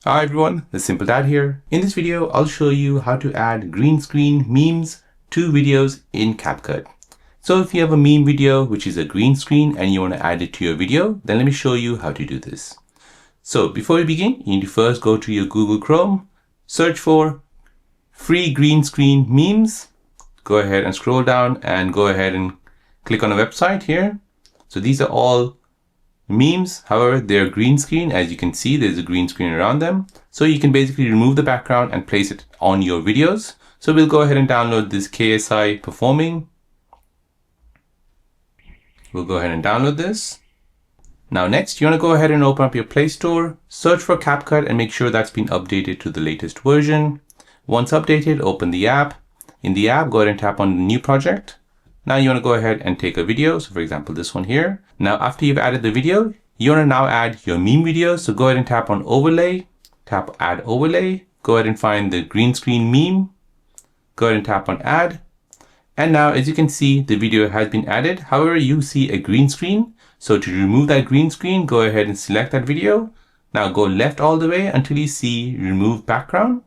Hi everyone, the Simple Dad here. In this video, I'll show you how to add green screen memes to videos in Capcut. So if you have a meme video, which is a green screen, and you want to add it to your video, then let me show you how to do this. So before we begin, you need to first go to your Google Chrome, search for free green screen memes. Go ahead and scroll down and go ahead and click on a website here. So these are all memes, however, they're green screen. As you can see, there's a green screen around them. So you can basically remove the background and place it on your videos. So we'll go ahead and download this KSI performing. We'll go ahead and download this. Now next, you want to go ahead and open up your Play Store, search for Capcut and make sure that's been updated to the latest version. Once updated, open the app. In the app, go ahead and tap on the new project. Now you want to go ahead and take a video. So for example, this one here. Now after you've added the video, you want to now add your meme video. So go ahead and tap on overlay, tap add overlay, go ahead and find the green screen meme, go ahead and tap on add. And now as you can see, the video has been added. However, you see a green screen. So to remove that green screen, go ahead and select that video. Now go left all the way until you see remove background,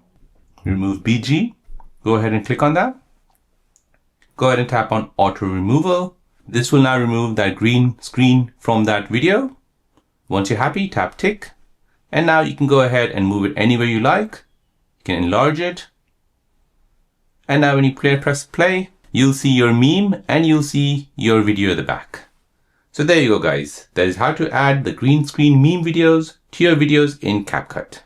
remove BG. Go ahead and click on that. Go ahead and tap on auto removal. This will now remove that green screen from that video. Once you're happy, tap tick. And now you can go ahead and move it anywhere you like. You can enlarge it. And now when you press play, you'll see your meme and you'll see your video at the back. So there you go, guys. That is how to add the green screen meme videos to your videos in Capcut.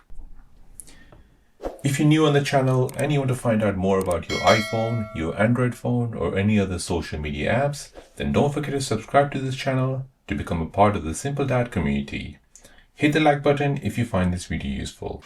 If you're new on the channel and you want to find out more about your iPhone, your Android phone, or any other social media apps, then don't forget to subscribe to this channel to become a part of the Simple Dad community. Hit the like button if you find this video useful.